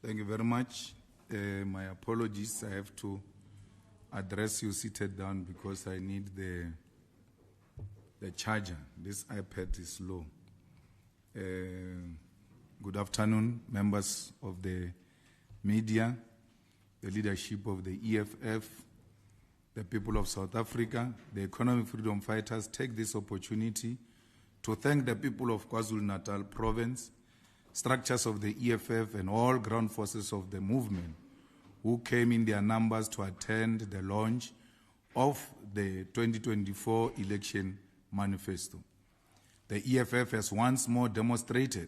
Thank you very much. My apologies. I have to address you seated down because I need the charger. This iPad is low. Good afternoon, members of the media, the leadership of the EFF, the people of South Africa, the economic freedom fighters. Take this opportunity to thank the people of KwaZulu-Natal province, structures of the EFF and all ground forces of the movement who came in their numbers to attend the launch of the 2024 election manifesto. The EFF has once more demonstrated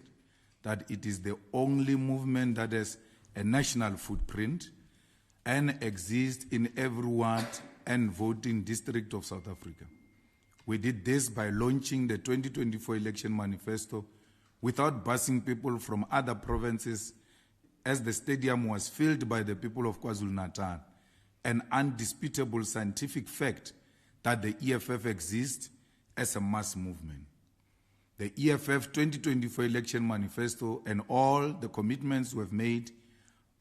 that it is the only movement that has a national footprint and exists in every ward and voting district of South Africa. We did this by launching the 2024 election manifesto without busing people from other provinces, as the stadium was filled by the people of KwaZulu-Natal, an undisputable scientific fact that the EFF exists as a mass movement. The EFF 2024 election manifesto and all the commitments we have made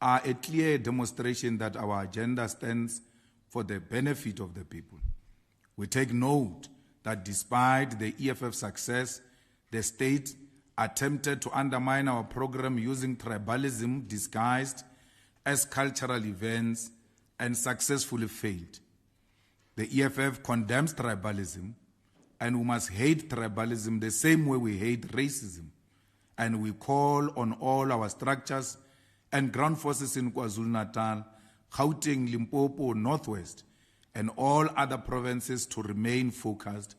are a clear demonstration that our agenda stands for the benefit of the people. We take note that despite the EFF success, the state attempted to undermine our program using tribalism disguised as cultural events and successfully failed. The EFF condemns tribalism, and we must hate tribalism the same way we hate racism. And we call on all our structures and ground forces in KwaZulu-Natal, Gauteng, Limpopo, Northwest, and all other provinces to remain focused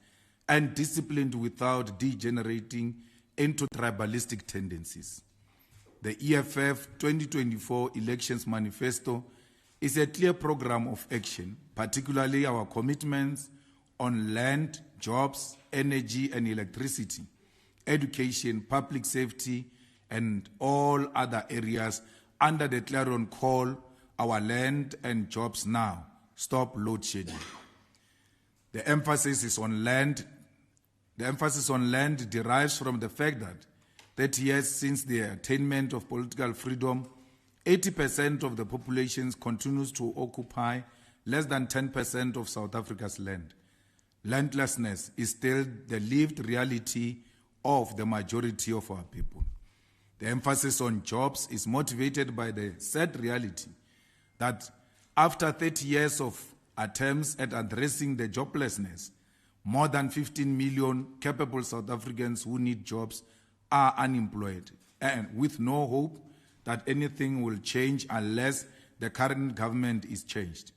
and disciplined without degenerating into tribalistic tendencies. The EFF 2024 Elections Manifesto is a clear program of action, particularly our commitments on land, jobs, energy and electricity, education, public safety, and all other areas under the clarion call, our land and jobs now, stop load shedding. The emphasis on land derives from the fact that 30 years since the attainment of political freedom, 80% of the population continues to occupy less than 10% of South Africa's land. Landlessness is still the lived reality of the majority of our people. The emphasis on jobs is motivated by the sad reality that after 30 years of attempts at addressing the joblessness, more than 15 million capable South Africans who need jobs are unemployed, and with no hope that anything will change unless the current government is changed.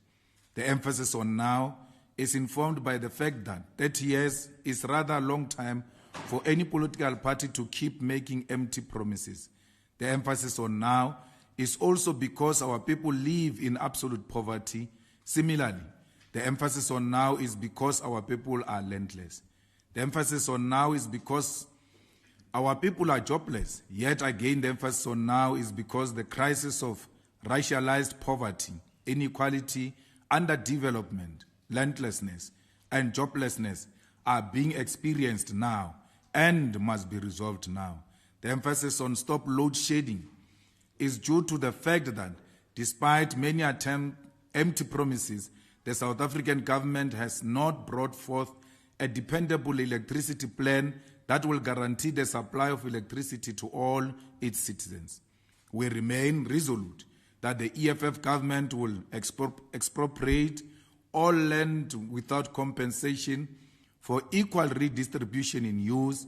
The emphasis on now is informed by the fact that 30 years is rather a long time for any political party to keep making empty promises. The emphasis on now is also because our people live in absolute poverty. Similarly, the emphasis on now is because our people are landless. The emphasis on now is because our people are jobless. Yet again, the emphasis on now is because the crisis of racialized poverty, inequality, underdevelopment, landlessness, and joblessness are being experienced now and must be resolved now. The emphasis on stop load shedding is due to the fact that despite many empty promises, the South African government has not brought forth a dependable electricity plan that will guarantee the supply of electricity to all its citizens. We remain resolute that the EFF government will expropriate all land without compensation for equal redistribution in use,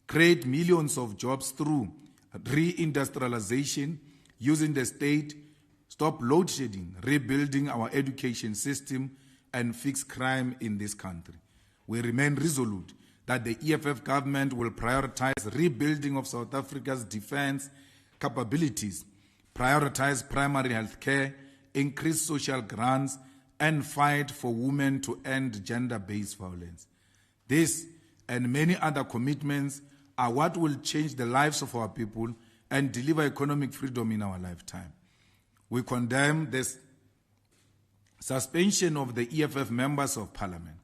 create millions of jobs through reindustrialization using the state, stop load shedding, rebuilding our education system, and fix crime in this country. We remain resolute that the EFF government will prioritize rebuilding of South Africa's defense capabilities, prioritize primary health care, increase social grants, and fight for women to end gender-based violence. This and many other commitments are what will change the lives of our people and deliver economic freedom in our lifetime. We condemn this suspension of the EFF members of parliament.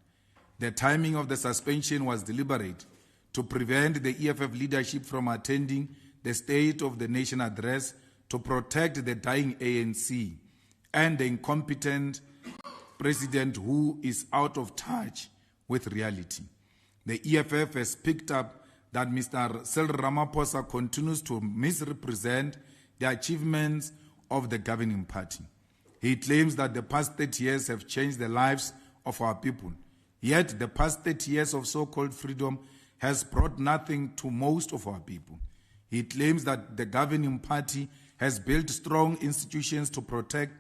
The timing of the suspension was deliberate to prevent the EFF leadership from attending the State of the Nation address to protect the dying ANC and the incompetent president who is out of touch with reality. The EFF has picked up that Mr. Cyril Ramaphosa continues to misrepresent the achievements of the governing party. He claims that the past 30 years have changed the lives of our people. Yet the past 30 years of so-called freedom has brought nothing to most of our people. He claims that the governing party has built strong institutions to protect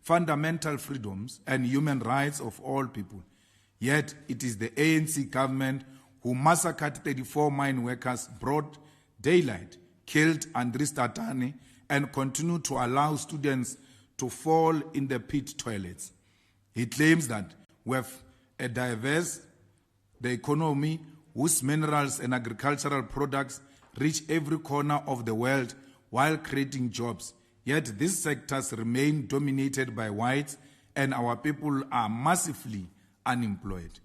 fundamental freedoms and human rights of all people. Yet it is the ANC government who massacred 34 mine workers, broad daylight, killed Andries Tatane, and continue to allow students to fall in the pit toilets. He claims that we have a diverse economy whose minerals and agricultural products reach every corner of the world while creating jobs. Yet these sectors remain dominated by whites and our people are massively unemployed.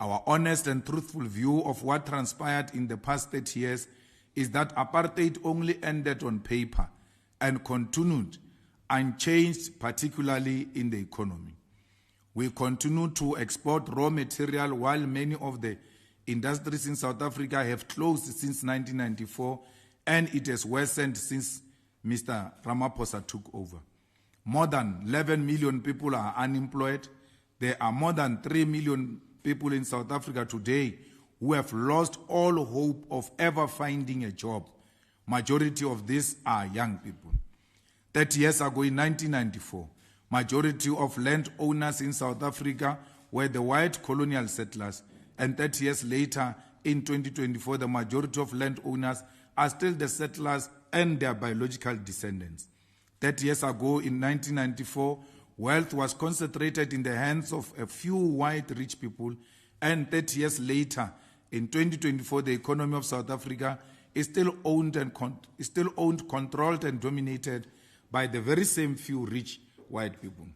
Our honest and truthful view of what transpired in the past 30 years is that apartheid only ended on paper and continued unchanged, particularly in the economy. We continue to export raw material while many of the industries in South Africa have closed since 1994, and it has worsened since Mr. Ramaphosa took over. More than 11 million people are unemployed. There are more than 3 million people in South Africa today who have lost all hope of ever finding a job. Majority of these are young people. 30 years ago in 1994, majority of landowners in South Africa were the white colonial settlers, and 30 years later, in 2024, the majority of landowners are still the settlers and their biological descendants. 30 years ago, in 1994, wealth was concentrated in the hands of a few white rich people, and 30 years later, in 2024, the economy of South Africa is still owned, controlled, and dominated by the very same few rich white people.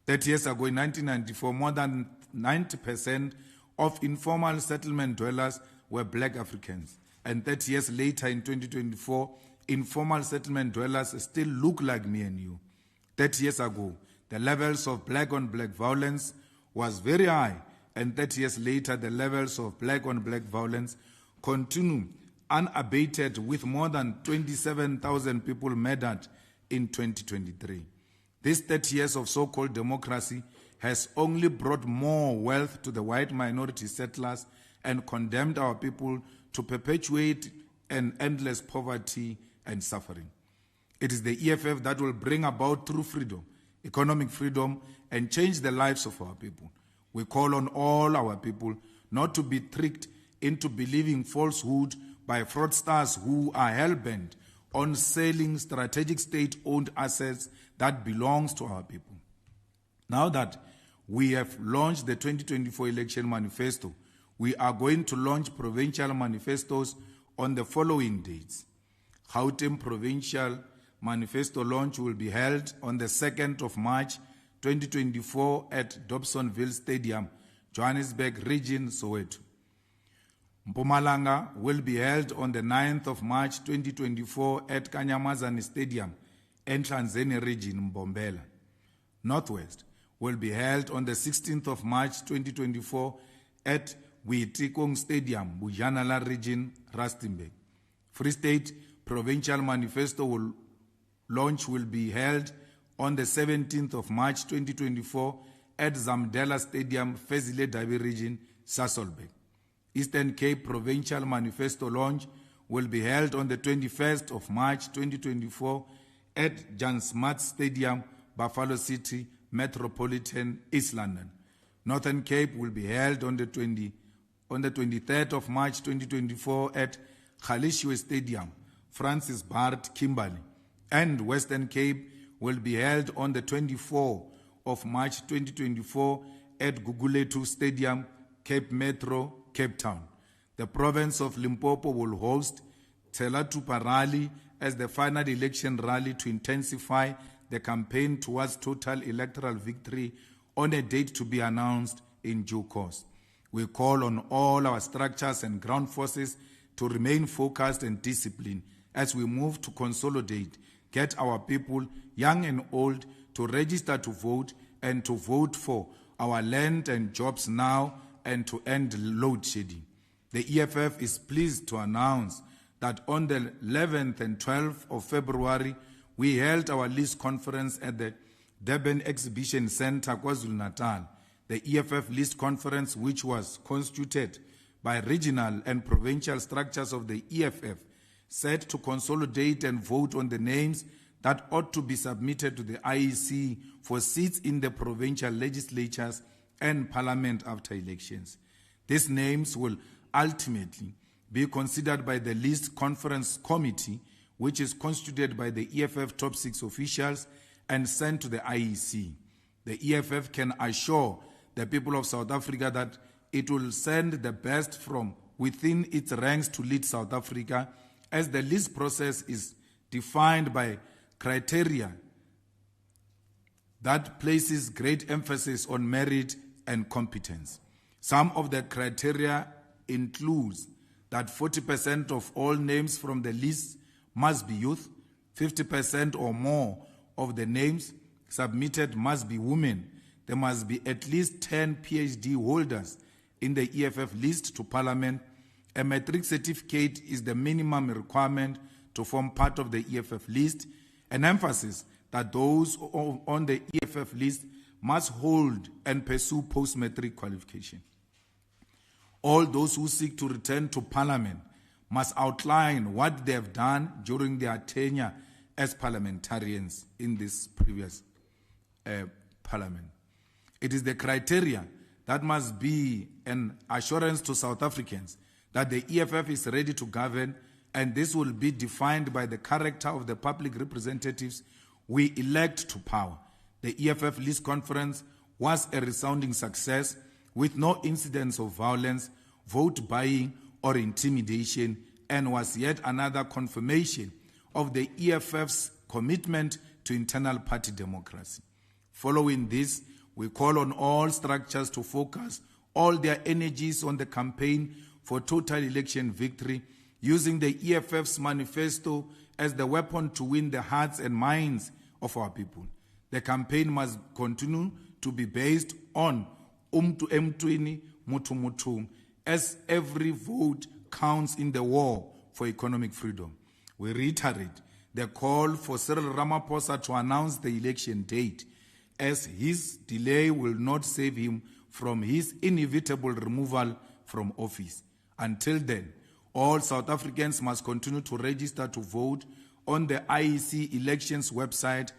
30 years ago, in 1994, more than 90% of informal settlement dwellers were black Africans. And 30 years later, in 2024, informal settlement dwellers still look like me and you. 30 years ago, the levels of black-on-black violence was very high, and 30 years later, the levels of black-on-black violence continue unabated, with more than 27,000 people murdered in 2023. This 30 years of so-called democracy has only brought more wealth to the white minority settlers and condemned our people to perpetuate an endless poverty and suffering. It is the EFF that will bring about true freedom, economic freedom, and change the lives of our people. We call on all our people not to be tricked into believing falsehood by fraudsters who are hell-bent on selling strategic state-owned assets that belongs to our people. Now that we have launched the 2024 election manifesto, we are going to launch provincial manifestos on the following dates. Gauteng Provincial Manifesto launch will be held on the 2nd of March 2024 at Dobsonville Stadium, Johannesburg Region, Soweto. Mpumalanga will be held on the 9th of March 2024 at Kanyamazane Stadium, Enhlanzeni Region, Mbombela. Northwest will be held on the 16th of March 2024 at Uitikong Stadium, Bujanala Region, Rustenburg. Free State Provincial Manifesto launch will be held on the 17th of March 2024 at Zamdela Stadium, Fezile Dabi Region, Sasolburg. Eastern Cape Provincial Manifesto launch will be held on the 21st of March 2024 at Jan Smuts Stadium, Buffalo City, Metropolitan, East London. Northern Cape will be held on the 23rd of March 2024 at Khalishiwe Stadium, Francis Bart, Kimberley. And Western Cape will be held on the 24th of March 2024 at Guguletu Stadium, Cape Metro, Cape Town. The province of Limpopo will host Tselatupa Rally as the final election rally to intensify the campaign towards total electoral victory on a date to be announced in due course. We call on all our structures and ground forces to remain focused and disciplined as we move to consolidate get our people, young and old, to register to vote and to vote for our land and jobs now and to end load shedding. The EFF is pleased to announce that on the 11th and 12th of February, we held our list conference at the Durban Exhibition Centre, KwaZulu-Natal. The EFF list conference, which was constituted by regional and provincial structures of the EFF, set to consolidate and vote on the names that ought to be submitted to the IEC for seats in the provincial legislatures and parliament after elections. These names will ultimately be considered by the list conference committee, which is constituted by the EFF top 6 officials and sent to the IEC. The EFF can assure the people of South Africa that it will send the best from within its ranks to lead South Africa, as the list process is defined by criteria that places great emphasis on merit and competence. Some of the criteria includes that 40% of all names from the list must be youth, 50% or more of the names submitted must be women. There must be at least 10 PhD holders in the EFF list to Parliament. A matric certificate is the minimum requirement to form part of the EFF list. An emphasis that those on the EFF list must hold and pursue post-matric qualification. All those who seek to return to Parliament must outline what they have done during their tenure as parliamentarians in this previous Parliament. It is the criteria that must be an assurance to South Africans that the EFF is ready to govern, and this will be defined by the character of the public representatives we elect to power. The EFF list conference was a resounding success with no incidents of violence, vote buying, or intimidation, and was yet another confirmation of the EFF's commitment to internal party democracy. Following this, we call on all structures to focus all their energies on the campaign for total election victory, using the EFF's manifesto as the weapon to win the hearts and minds of our people. The campaign must continue to be based on umtu emtwini mutu mutu, as every vote counts in the war for economic freedom. We reiterate the call for Cyril Ramaphosa to announce the election date, as his delay will not save him from his inevitable removal from office. Until then, all South Africans must continue to register to vote on the IEC elections website,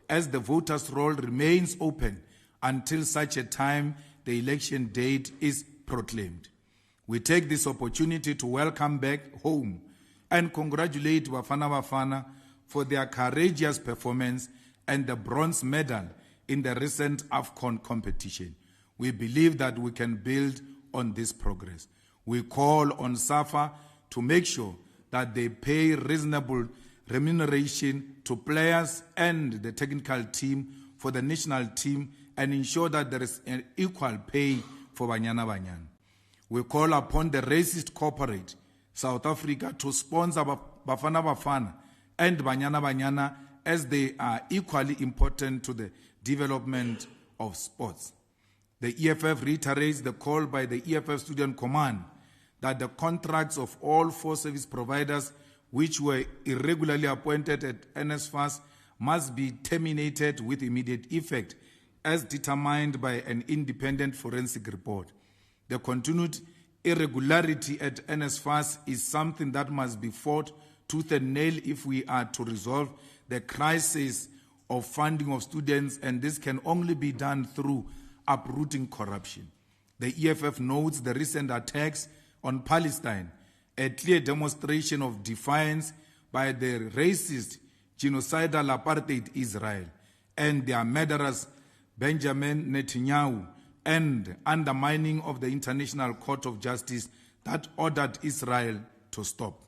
as the voters' roll remains open until such a time the election date is proclaimed. We take this opportunity to welcome back home and congratulate Bafana Bafana for their courageous performance and the bronze medal in the recent AFCON competition. We believe that we can build on this progress. We call on SAFA to make sure that they pay reasonable remuneration to players and the technical team for the national team, and ensure that there is an equal pay for Banyana Banyana. We call upon the racist corporate South Africa to sponsor Bafana Bafana and Banyana Banyana, as they are equally important to the development of sports. The EFF reiterates the call by the EFF Student Command that the contracts of all 4 service providers which were irregularly appointed at NSFAS must be terminated with immediate effect, as determined by an independent forensic report. The continued irregularity at NSFAS is something that must be fought tooth and nail if we are to resolve the crisis of funding of students, and this can only be done through uprooting corruption. The EFF notes the recent attacks on Palestine, a clear demonstration of defiance by the racist, genocidal apartheid Israel and their murderers Benjamin Netanyahu, and undermining of the International Court of Justice that ordered Israel to stop.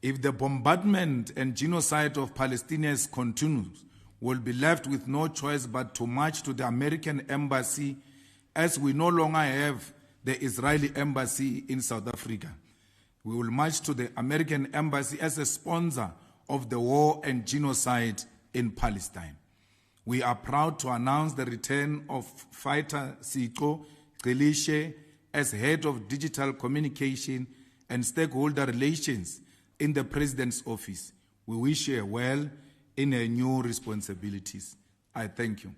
If the bombardment and genocide of Palestinians continues, we'll be left with no choice but to march to the American embassy, as we no longer have the Israeli embassy in South Africa. We will march to the American embassy as a sponsor of the war and genocide in Palestine. We are proud to announce the return of Fighter Siko Qilishe as Head of Digital Communication and Stakeholder Relations in the President's Office. We wish her well in her new responsibilities. I thank you.